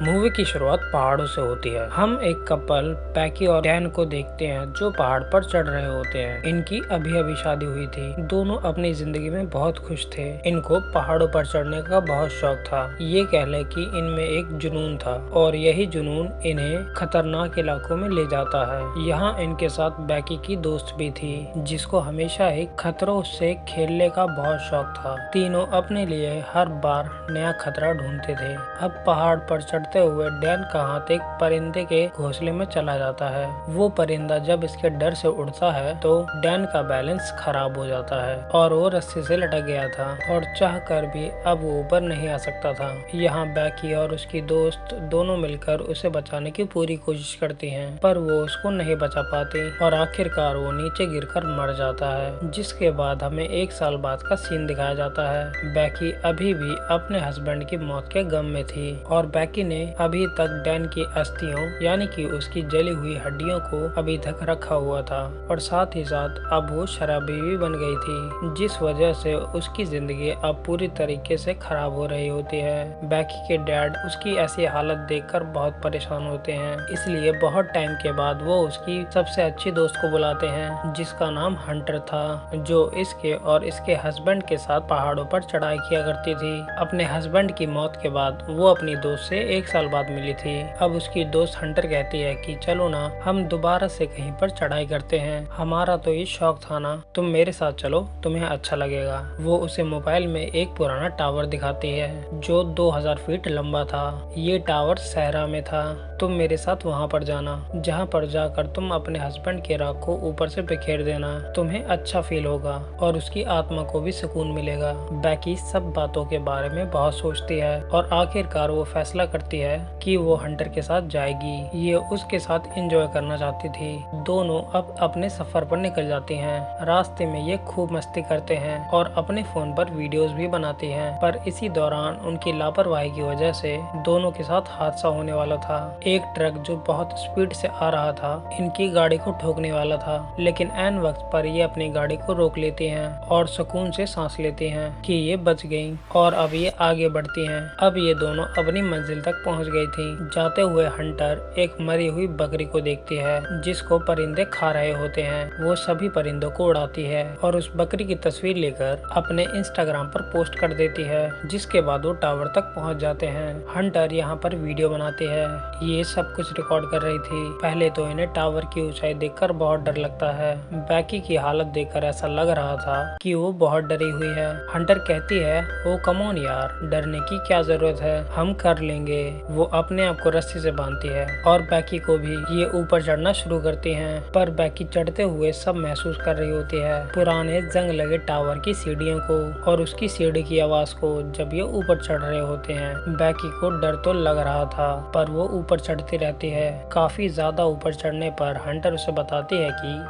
Movie की शुरुआत पहाड़ों से होती है। हम एक कपल पैकी और डैन को देखते हैं जो पहाड़ पर चढ़ रहे होते हैं। इनकी अभी अभी शादी हुई थी। दोनों अपनी जिंदगी में बहुत खुश थे। इनको पहाड़ों पर चढ़ने का बहुत शौक था। ये कह ले कि इनमें एक जुनून था और यही जुनून इन्हें खतरनाक इलाकों में ले जाता है। यहाँ इनके साथ बैकी की दोस्त भी थी जिसको हमेशा ही खतरों से खेलने का बहुत शौक था। तीनों अपने लिए हर बार नया खतरा ढूंढते थे। अब पहाड़ पर चढ़ते हुए डैन का हाथ एक परिंदे के घोंसले में चला जाता है। वो परिंदा जब इसके डर से उड़ता है तो डैन का बैलेंस खराब हो जाता है और वो रस्सी से लटक गया था और चाह कर भी अब वो ऊपर नहीं आ सकता था। यहाँ बैकी और उसकी दोस्त दोनों मिलकर उसे बचाने की पूरी कोशिश करती हैं, पर वो उसको नहीं बचा पाती और आखिरकार वो नीचे गिरकर मर जाता है। जिसके बाद हमें 1 साल बाद का सीन दिखाया जाता है। बैकी अभी भी अपने हस्बैंड की मौत के गम में थी और बैकी ने अभी तक डैन की अस्थियों यानी कि उसकी जली हुई हड्डियों को अभी तक रखा हुआ था और साथ ही साथ अब वो शराबी भी बन गई थी, जिस वजह से उसकी जिंदगी अब पूरी तरीके से खराब हो रही होती है। बैकी के डैड उसकी ऐसी हालत देखकर बहुत परेशान होते हैं, इसलिए बहुत टाइम के बाद वो उसकी सबसे अच्छी दोस्त को बुलाते हैं जिसका नाम हंटर था, जो इसके और इसके हस्बैंड के साथ पहाड़ों पर चढ़ाई किया करती थी। अपने हस्बैंड की मौत के बाद वो अपनी दोस्त से 1 साल बाद मिली थी। अब उसकी दोस्त हंटर कहती है कि चलो ना हम दोबारा से कहीं पर चढ़ाई करते हैं, हमारा तो ये शौक था ना, तुम मेरे साथ चलो, तुम्हें अच्छा लगेगा। वो उसे मोबाइल में एक पुराना टावर दिखाती है जो 2000 फीट लंबा था। ये टावर सहरा में था। तुम मेरे साथ वहाँ पर जाना, जहाँ पर जाकर तुम अपने हस्बैंड के राख को ऊपर से बिखेर देना, तुम्हें अच्छा फील होगा और उसकी आत्मा को भी सुकून मिलेगा। बैकी सब बातों के बारे में बहुत सोचती है और आखिरकार वो फैसला करती है कि वो हंटर के साथ जाएगी। ये उसके साथ एंजॉय करना चाहती थी। दोनों अब अपने सफर पर निकल जाती हैं। रास्ते में ये खूब मस्ती करते हैं और अपने फोन पर वीडियोस भी बनाती हैं, पर इसी दौरान उनकी लापरवाही की वजह से दोनों के साथ हादसा होने वाला था। एक ट्रक जो बहुत स्पीड से आ रहा था इनकी गाड़ी को ठोकने वाला था, लेकिन ऐन वक्त पर ये अपनी गाड़ी को रोक लेती हैं और सुकून से सांस लेती हैं कि ये बच गईं और अब ये आगे बढ़ती हैं। अब ये दोनों अपनी मंजिल तक पहुंच गई थी। जाते हुए हंटर एक मरी हुई बकरी को देखती है जिसको परिंदे खा रहे होते हैं। वो सभी परिंदों को उड़ाती है और उस बकरी की तस्वीर लेकर अपने इंस्टाग्राम पर पोस्ट कर देती है, जिसके बाद वो टावर तक पहुंच जाते हैं। हंटर यहाँ पर वीडियो बनाती है। ये सब कुछ रिकॉर्ड कर रही थी। पहले तो इन्हें टावर की ऊंचाई देखकर बहुत डर लगता है। बैकी की हालत देखकर ऐसा लग रहा था कि वो बहुत डरी हुई है। हंटर कहती है, ओ कम ऑन यार, डरने की क्या जरूरत है, हम कर लेंगे। वो अपने आप को रस्सी से बांधती है और बैकी को भी। ये ऊपर चढ़ना शुरू करती हैं, पर बैकी चढ़ते हुए सब महसूस कर रही होती है, पुराने जंग लगे टावर की सीढ़ियों को और उसकी सीढ़ी की आवाज को जब ये ऊपर चढ़ रहे होते हैं। बैकी को डर तो लग रहा था, पर वो ऊपर चढ़ती रहती है। काफी ज्यादा ऊपर चढ़ने पर हंटर उसे बताती है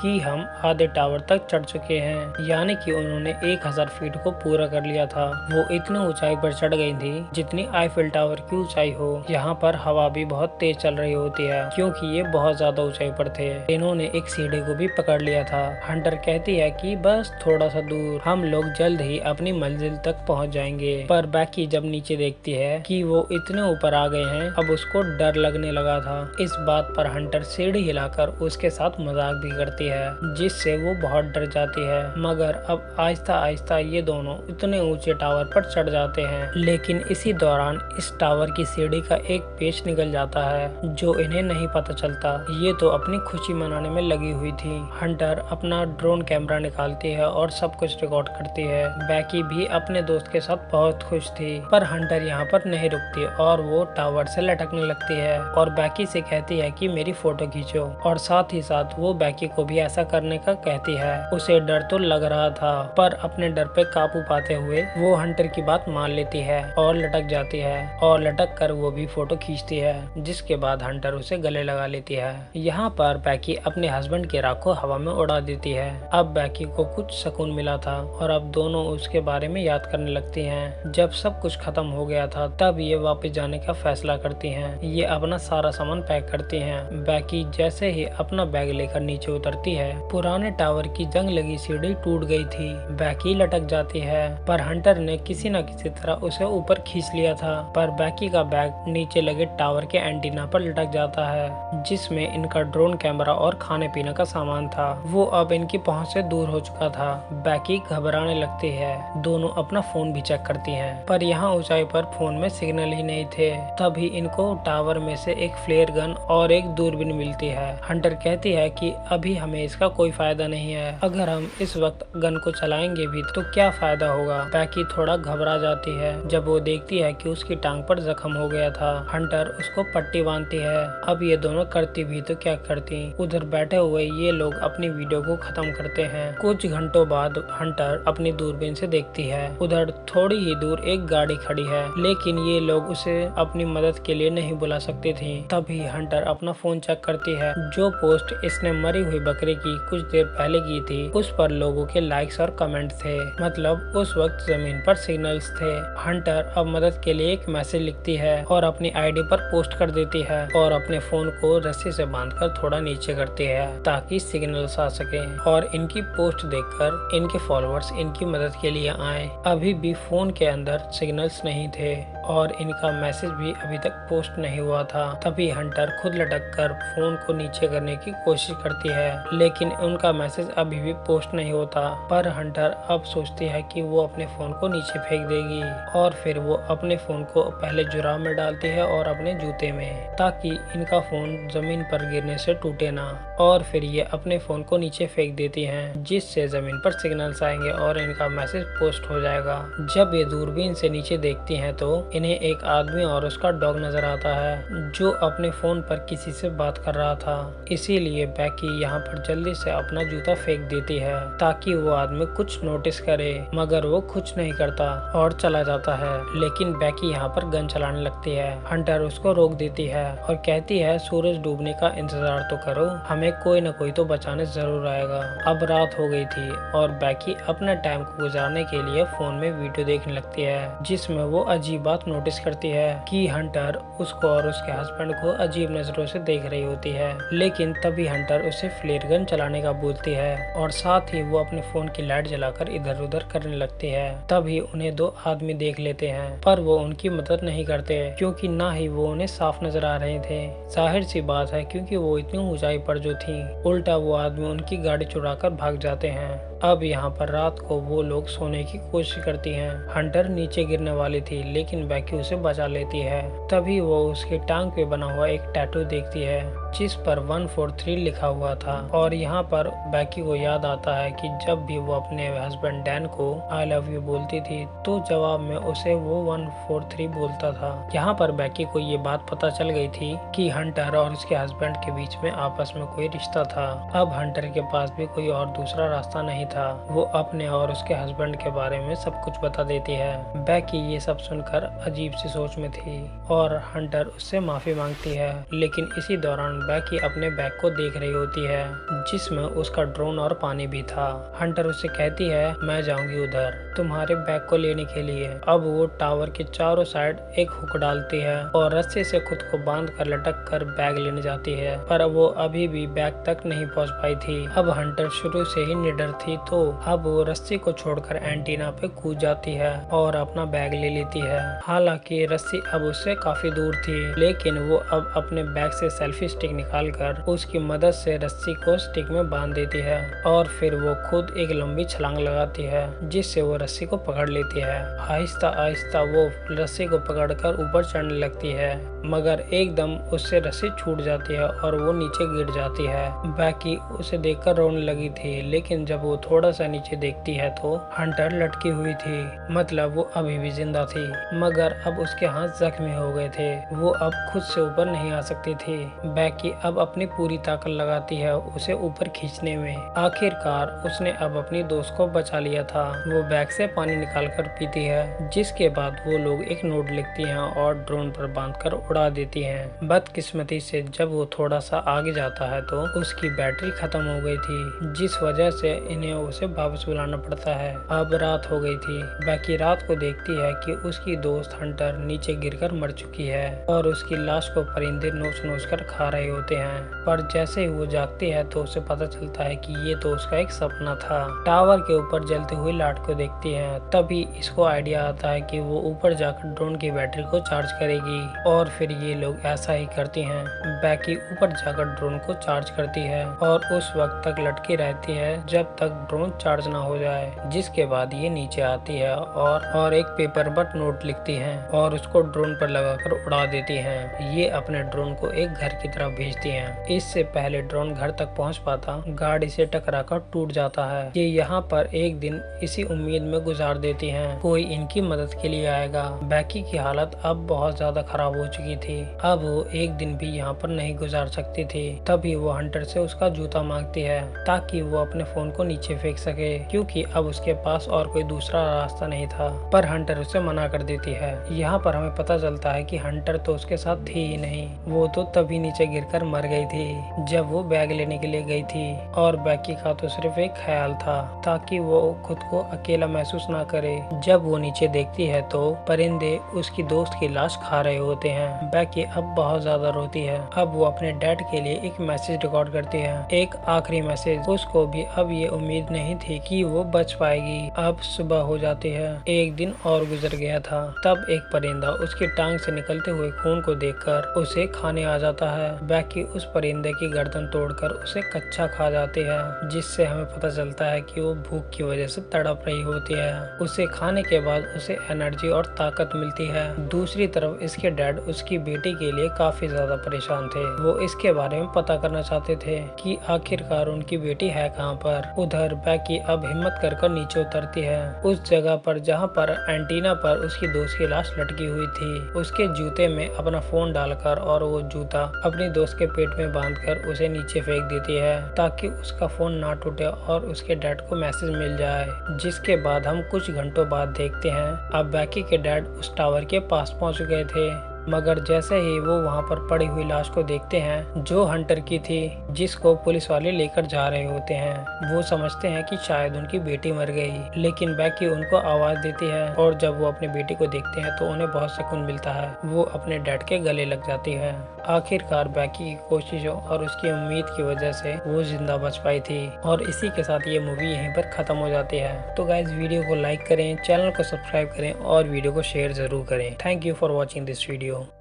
कि हम आधे टावर तक चढ़ चुके हैं, यानी कि उन्होंने 1000 फीट को पूरा कर लिया था। वो इतनी ऊंचाई पर चढ़ गई थी जितनी आईफिल टावर की ऊंचाई हो। यहाँ पर हवा भी बहुत तेज चल रही होती है क्योंकि ये बहुत ज्यादा ऊंचाई पर थे। इन्होंने एक सीढ़ी को भी पकड़ लिया था। हंटर कहती है कि बस थोड़ा सा दूर, हम लोग जल्द ही अपनी मंजिल तक पहुँच जाएंगे। पर बैकी जब नीचे देखती है कि वो इतने ऊपर आ गए हैं, अब उसको डर लगने लगा था। इस बात पर हंटर सीढ़ी हिलाकर उसके साथ मजाक भी करती है, जिससे वो बहुत डर जाती है। मगर अब आहिस्ता आहिस्ता ये दोनों इतने ऊंचे टावर पर चढ़ जाते हैं, लेकिन इसी दौरान इस टावर की सीढ़ी का एक पेच निकल जाता है जो इन्हें नहीं पता चलता। ये तो अपनी खुशी मनाने में लगी हुई थी। हंटर अपना ड्रोन कैमरा निकालती है और सब कुछ रिकॉर्ड करती है। बैकी भी अपने दोस्त के साथ बहुत खुश थी, पर हंटर यहाँ पर नहीं रुकती और वो टावर से लटकने लगती है और बैकी से कहती है कि मेरी फोटो खींचो, और साथ ही साथ वो बैकी को भी ऐसा करने का कहती है। उसे डर तो लग रहा था, पर अपने डर पे काबू पाते हुए वो हंटर की बात मान लेती है और लटक जाती है और लटक कर वो भी फोटो खींचती है, जिसके बाद हंटर उसे गले लगा लेती है। यहाँ पर बैकी अपने हस्बैंड के राख को हवा में उड़ा देती है। अब बैकी को कुछ सुकून मिला था और अब दोनों उसके बारे में याद करने लगती हैं। जब सब कुछ खत्म हो गया था तब ये वापस जाने का फैसला करती हैं। ये अपना सारा सामान पैक करती हैं। बैकी जैसे ही अपना बैग लेकर नीचे उतरती है, पुराने टावर की जंग लगी सीढ़ी टूट गई थी। बैकी लटक जाती है, पर हंटर ने किसी न किसी तरह उसे ऊपर खींच लिया था। पर बैकी का बैग डायरेक्ट नीचे लगे टावर के एंटीना पर लटक जाता है, जिसमें इनका ड्रोन कैमरा और खाने पीने का सामान था। वो अब इनकी पहुंच से दूर हो चुका था। बैकी घबराने लगती है। दोनों अपना फोन भी चेक करती हैं, पर यहाँ ऊंचाई पर फोन में सिग्नल ही नहीं थे। तभी इनको टावर में से एक फ्लेयर गन और एक दूरबीन मिलती है। हंटर कहती है कि अभी हमें इसका कोई फायदा नहीं है, अगर हम इस वक्त गन को चलाएंगे भी तो क्या फायदा होगा। बैकी थोड़ा घबरा जाती है जब वो देखती है कि उसकी टांग पर जख्म हो गया था। हंटर उसको पट्टी बांधती है। अब ये दोनों करती भी तो क्या करती। उधर बैठे हुए ये लोग अपनी वीडियो को खत्म करते हैं। कुछ घंटों बाद हंटर अपनी दूरबीन से देखती है, उधर थोड़ी ही दूर एक गाड़ी खड़ी है, लेकिन ये लोग उसे अपनी मदद के लिए नहीं बुला सकती थी। तभी हंटर अपना फोन चेक करती है। जो पोस्ट इसने मरी हुई बकरी की कुछ देर पहले की थी, उस पर लोगों के लाइक्स और कमेंट थे। मतलब उस वक्त जमीन पर सिग्नल्स थे। हंटर अब मदद के लिए एक मैसेज लिखती है और अपनी आईडी पर पोस्ट कर देती है और अपने फोन को रस्सी से बांधकर थोड़ा नीचे करती है ताकि सिग्नल्स आ सके और इनकी पोस्ट देखकर इनके फॉलोअर्स इनकी मदद के लिए आए। अभी भी फोन के अंदर सिग्नल्स नहीं थे और इनका मैसेज भी अभी तक पोस्ट नहीं हुआ था। तभी हंटर खुद लटक कर फोन को नीचे करने की कोशिश करती है, लेकिन उनका मैसेज अभी भी पोस्ट नहीं होता। पर हंटर अब सोचती है कि वो अपने फोन को नीचे फेंक देगी और फिर वो अपने फोन को पहले जुराब में डालती है और अपने जूते में, ताकि इनका फोन जमीन पर गिरने से टूटे ना। और फिर ये अपने फोन को नीचे फेंक देती हैं, जिससे जमीन पर सिग्नल्स आएंगे और इनका मैसेज पोस्ट हो जाएगा। जब ये दूरबीन से नीचे देखती हैं तो इन्हें एक आदमी और उसका डॉग नजर आता है, जो अपने फोन पर किसी से बात कर रहा था। इसीलिए बैकी यहाँ पर जल्दी से अपना जूता फेंक देती है ताकि वो आदमी कुछ नोटिस करे, मगर वो कुछ नहीं करता और चला जाता है। लेकिन बैकी यहाँ पर गन चलाने लगती है। हंटर उसको रोक देती है और कहती है सूरज डूबने का इंतजार तो करो, हमें कोई न कोई तो बचाने जरूर आएगा। अब रात हो गई थी और बैकी अपने टाइम को गुजारने के लिए फोन में वीडियो देखने लगती है, जिसमें वो अजीब बात नोटिस करती है कि हंटर उसको और उसके हस्बैंड को अजीब नजरों से देख रही होती है। लेकिन तभी हंटर उसे फ्लेयर गन चलाने का बोलती है और साथ ही वो अपने फोन की लाइट जलाकर इधर उधर करने लगती है। तभी उन्हें दो आदमी देख लेते हैं, पर वो उनकी मदद नहीं करते क्योंकि ना ही वो उन्हें साफ नजर आ रहे थे। जाहिर सी बात है क्योंकि वो इतनी ऊंचाई पर जो थी, उल्टा वो आदमी उनकी गाड़ी चुराकर भाग जाते हैं। अब यहाँ पर रात को वो लोग सोने की कोशिश करती हैं। हंटर नीचे गिरने वाली थी, लेकिन बैकी उसे बचा लेती है। तभी वो उसकी टांग पे बना हुआ एक टैटू देखती है जिस पर 143 लिखा हुआ था। और यहाँ पर बैकी को याद आता है कि जब भी वो अपने हस्बैंड डैन को आई लव यू बोलती थी तो जवाब में उसे वो 143 बोलता था। यहाँ पर बैकी को ये बात पता चल गई थी कि हंटर और उसके हस्बैंड के बीच में आपस में कोई रिश्ता था। अब हंटर के पास भी कोई और दूसरा रास्ता नहीं था। वो अपने और उसके हस्बैंड के बारे में सब कुछ बता देती है। बैकी ये सब सुनकर अजीब सी सोच में थी और हंटर उससे माफी मांगती है, लेकिन इसी दौरान बैकी अपने बैग को देख रही होती है जिसमें उसका ड्रोन और पानी भी था। हंटर उससे कहती है मैं जाऊंगी उधर तुम्हारे बैग को लेने के लिए। अब वो टावर के चारों साइड एक हुक डालती है और रस्सी से खुद को बांध कर लटक कर बैग लेने जाती है, पर वो अभी भी बैग तक नहीं पहुंच पाई थी। अब हंटर शुरू से ही निडर थी तो अब वो रस्सी को छोड़कर एंटीना पे कूद जाती है और अपना बैग ले लेती है। हालांकि रस्सी अब उससे काफी दूर थी, लेकिन वो अब अपने बैग से सेल्फी स्टिक निकालकर उसकी मदद से रस्सी को स्टिक में बांध देती है और फिर वो खुद एक लंबी छलांग लगाती है जिससे वो रस्सी को पकड़ लेती है। आहिस्ता आहिस्ता वो रस्सी को पकड़कर ऊपर चढ़ने लगती है, मगर एकदम उससे रस्सी छूट जाती है और वो नीचे गिर जाती है। बैकी उसे देखकर रोने लगी थी, लेकिन जब वो थोड़ा सा नीचे देखती है तो हंटर लटकी हुई थी, मतलब वो अभी भी जिंदा थी, मगर अब उसके हाथ जख्मी हो गए थे। वो अब खुद से ऊपर नहीं आ सकती थी। बैकी अब अपनी पूरी ताकत लगाती है उसे ऊपर खींचने में। आखिरकार उसने अब अपनी दोस्त को बचा लिया था। वो बैग से पानी निकालकर पीती है, जिसके बाद वो लोग एक नोट लिखती हैं और ड्रोन पर बांधकर उड़ा देती हैं। बदकिस्मती से जब वो थोड़ा सा आगे जाता है तो उसकी बैटरी खत्म हो गई थी, जिस वजह से इन्हें उसे वापस बुलाना पड़ता है। अब रात हो गई थी। बैकी रात को देखती है कि उसकी दोस्त हंटर नीचे गिरकर मर चुकी है और उसकी लाश को परिंदे नोच नोच कर खा रहे होते हैं, पर जैसे ही वो जागती है तो उसे पता चलता है कि ये तो उसका एक सपना था। टावर के ऊपर जलती हुई लाइट को देखती है, तभी इसको आइडिया आता है कि वो ऊपर जाकर ड्रोन की बैटरी को चार्ज करेगी और फिर ये लोग ऐसा ही करती हैं। बैकी ऊपर जाकर ड्रोन को चार्ज करती है और उस वक्त तक लटकी रहती है जब तक ड्रोन चार्ज ना हो जाए, जिसके बाद ये नीचे आती है और एक पेपर पर नोट लिखती है और उसको ड्रोन पर लगाकर उड़ा देती हैं। ये अपने ड्रोन को एक घर की तरफ भेजती हैं। इससे पहले ड्रोन घर तक पहुंच पाता गाड़ी से टकराकर टूट जाता है। ये यहाँ पर एक दिन इसी उम्मीद में गुजार देती हैं कोई इनकी मदद के लिए आएगा। बैकी की हालत अब बहुत ज्यादा खराब हो चुकी थी, अब वो एक दिन भी यहाँ पर नहीं गुजार सकती थी। तभी वो हंटर से उसका जूता मांगती है ताकि वो अपने फोन को नीचे फेंक सके, क्योंकि अब उसके पास और कोई दूसरा रास्ता नहीं था। पर हंटर उसे मना कर देती है। यहाँ पर हमें पता चलता है कि हंटर तो उसके साथ थी ही नहीं, वो तो तभी नीचे गिरकर मर गई थी जब वो बैग लेने के लिए गई थी। और बैकी का तो सिर्फ एक ख्याल था ताकि वो खुद को अकेला महसूस ना करे। जब वो नीचे देखती है तो परिंदे उसकी दोस्त की लाश खा रहे होते हैं। बैकी अब बहुत ज्यादा रोती है। अब वो अपने डैड के लिए एक मैसेज रिकॉर्ड करती है, एक आखिरी मैसेज। उसको भी अब ये उम्मीद नहीं थी कि वो बच पाएगी। अब सुबह हो जाती है। एक दिन और गुजर गया था। तब एक परिंदा उसकी टांग से निकलते हुए खून को देखकर उसे खाने आ जाता है। बैकी उस परिंदे की गर्दन तोड़कर उसे कच्चा खा जाती है, जिससे हमें पता चलता है कि वो भूख की वजह से तड़प रही होती है। उसे खाने के बाद उसे एनर्जी और ताकत मिलती है। दूसरी तरफ इसके डैड उसकी बेटी के लिए काफी ज्यादा परेशान थे। वो इसके बारे में पता करना चाहते थे कि आखिरकार उनकी बेटी है कहाँ पर। उधर बैकी अब हिम्मत कर नीचे उतरती है, उस जगह पर जहाँ पर एंटीना पर उसकी दोस्त की लाश लटकी हुई थी। उसके जूते में अपना फोन डालकर और वो जूता अपनी दोस्त के पेट में बांधकर उसे नीचे फेंक देती है ताकि उसका फोन ना टूटे और उसके डैड को मैसेज मिल जाए। जिसके बाद हम कुछ घंटों बाद देखते हैं अब बैकी के डैड उस टावर के पास पहुंच गए थे, मगर जैसे ही वो वहां पर पड़ी हुई लाश को देखते हैं जो हंटर की थी, जिसको पुलिस वाले लेकर जा रहे होते हैं, वो समझते हैं कि शायद उनकी बेटी मर गई। लेकिन बैकी उनको आवाज देती है और जब वो अपनी बेटी को देखते हैं तो उन्हें बहुत सुकून मिलता है। वो अपने डैड के गले लग जाती है। आखिरकार बैकी की कोशिशों और उसकी उम्मीद की वजह से वो जिंदा बच पाई थी। और इसी के साथ ये मूवी यहीं पर खत्म हो जाती है। तो गाइज वीडियो को लाइक करें, चैनल को सब्सक्राइब करें और वीडियो को शेयर जरूर करें। Thank you for watching this video.